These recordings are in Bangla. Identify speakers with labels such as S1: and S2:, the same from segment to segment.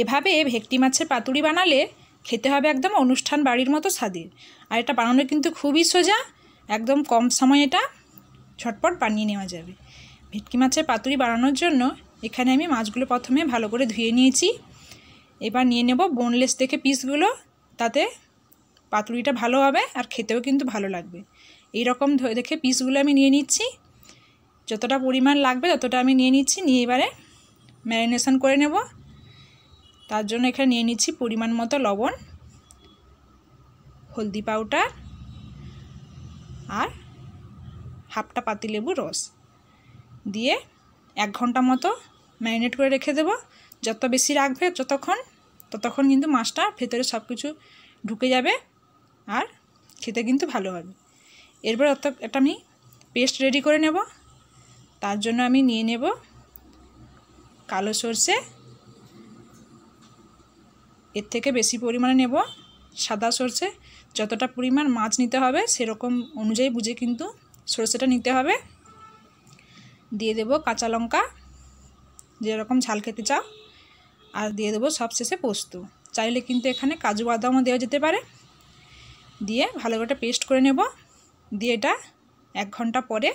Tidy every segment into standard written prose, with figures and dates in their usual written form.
S1: এভাবে ভেটকি মাছের পাতুরি বানালে খেতে হবে একদম অনুষ্ঠান বাড়ির মতো স্বাদের। আর এটা বানানো কিন্তু খুবই সোজা, একদম কম সময়ে এটা ঝটপট বানিয়ে নেওয়া যাবে। ভেটকি মাছের পাতুরি বানানোর জন্য এখানে আমি মাছগুলো প্রথমে ভালো করে ধুয়ে নিয়েছি। এবার নিয়ে নেব বোনলেস দেখে পিসগুলো, তাতে পাতুরিটা ভালো হবে আর খেতেও কিন্তু ভালো লাগবে। এই রকম দেখে পিসগুলো আমি নিয়ে নিচ্ছি, যতটা পরিমাণ লাগবে ততটা আমি নিয়ে নিচ্ছি। নিয়ে এবারে ম্যারিনেশন করে নেব। তার জন্য এখানে নিয়ে নিচ্ছি পরিমাণ মতো লবণ, হলদি পাউডার আর হাফটা পাতিলেবুর রস দিয়ে 1 ঘন্টা মতো ম্যারিনেট করে রেখে দেব। যত বেশি রাখবে ততক্ষণ কিন্তু মাছটা ভেতরে সব কিছু ঢুকে যাবে আর খেতে কিন্তু ভালো হবে। এরপর একটা আমি পেস্ট রেডি করে নেব। তার জন্য আমি নিয়ে নেব কালো সরষে, এর থেকে বেশি পরিমাণে নেব সাদা সরষে। যতটা পরিমাণ মাছ নিতে হবে সেরকম অনুযায়ী বুঝে কিন্তু সরষেটা নিতে হবে। দিয়ে দেব কাঁচা লঙ্কা, যেরকম ঝাল খেতে চাও, আর দিয়ে দেবো সবশেষে পোস্ত। চাইলে কিন্তু এখানে কাজু বাদামও দেওয়া যেতে পারে। দিয়ে ভালো করে পেস্ট করে নেব। দিয়ে এটা 1 ঘন্টা পরে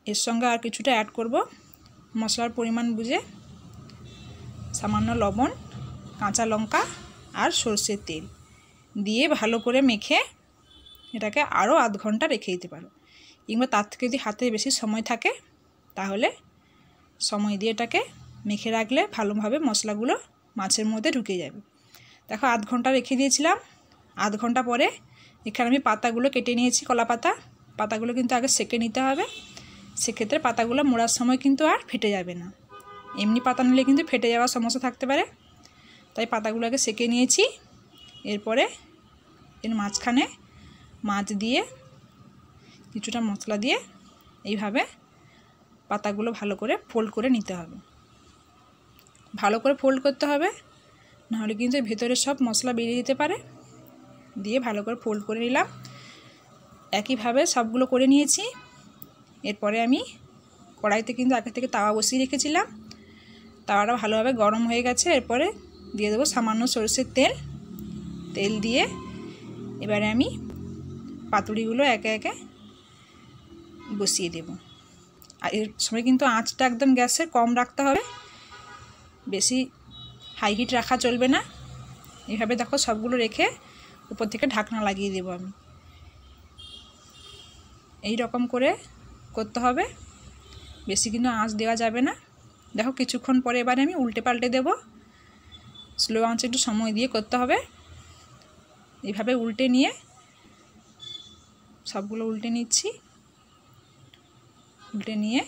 S1: এর সঙ্গে আর কিছুটা অ্যাড করব মশলার পরিমাণ বুঝে, সামান্য লবণ, কাঁচা লঙ্কা আর সরষের তেল দিয়ে ভালো করে মেখে এটাকে আরও আধ ঘন্টা রেখে দিতে পারো। কিংবা তার থেকে যদি হাতে বেশি সময় থাকে তাহলে সময় দিয়ে এটাকে মেখে রাখলে ভালোভাবে মশলাগুলো মাছের মধ্যে ঢুকে যাবে। দেখো আধ ঘন্টা রেখে দিয়েছিলাম। আধ ঘন্টা পরে এখানে আমি পাতাগুলো কেটে নিয়েছি, কলা পাতা। পাতাগুলো কিন্তু আগে সেঁকে নিতে হবে, সেক্ষেত্রে পাতাগুলো মোড়ার সময় কিন্তু আর ফেটে যাবে না। এমনি পাতা নিলে কিন্তু ফেটে যাওয়ার সমস্যা থাকতে পারে, তাই পাতাগুলো আগে সেঁকে নিয়েছি। এরপরে এর মাঝখানে মাছ দিয়ে কিছুটা মশলা দিয়ে এইভাবে পাতাগুলো ভালো করে ফোল্ড করে নিতে হবে। ভালো করে ফোল্ড করতে হবে, নাহলে কিন্তু ভেতরে সব মশলা বেরিয়ে যেতে পারে। দিয়ে ভালো করে ফোল্ড করে নিলাম। একইভাবে সবগুলো করে নিয়েছি। এরপরে আমি কড়াইতে কিন্তু আগে থেকে তাওয়া বসিয়ে রেখেছিলাম। তাওয়াটা ভালোভাবে গরম হয়ে গেছে। এরপরে দিয়ে দেবো সামান্য সরষের তেল দিয়ে এবারে আমি পাতুরিগুলো একে একে বসিয়ে দেব। আর এর সময় কিন্তু আঁচটা একদম গ্যাসের কম রাখতে হবে, বেশি হাই হিট রাখা চলবে না। এইভাবে দেখো সবগুলো রেখে উপর থেকে ঢাকনা লাগিয়ে দেবো আমি। এই রকম করে করতে হবে, বেশি কিন্তু আঁচ দেওয়া যাবে না। দেখো কিছুক্ষণ পরে এবারে আমি উল্টে পাল্টে দেব। স্লো আঁচে একটু সময় দিয়ে করতে হবে। এইভাবে উল্টে নিয়ে সবগুলো উল্টে নিচ্ছি। উল্টে নিয়ে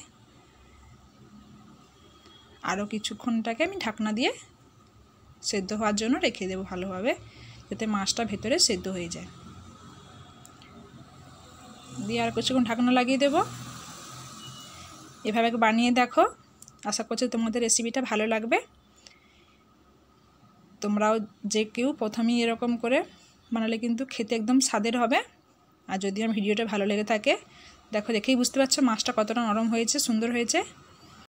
S1: আরও কিছুক্ষণটাকে আমি ঢাকনা দিয়ে সেদ্ধ হওয়ার জন্য রেখে দেবো ভালোভাবে, যাতে মাছটা ভেতরে সেদ্ধ হয়ে যায়। দিয়ে আর কিছুক্ষণ ঢাকনা লাগিয়ে দেব। এভাবে বানিয়ে দেখো, আশা করছি তোমাদের রেসিপিটা ভালো লাগবে। তোমরাও যে কেউ প্রথমেই এরকম করে বানালে কিন্তু খেতে একদম স্বাদের হবে। আর যদি আমার ভিডিওটা ভালো লেগে থাকে, দেখেই বুঝতে পারছো মাছটা কতটা নরম হয়েছে, সুন্দর হয়েছে।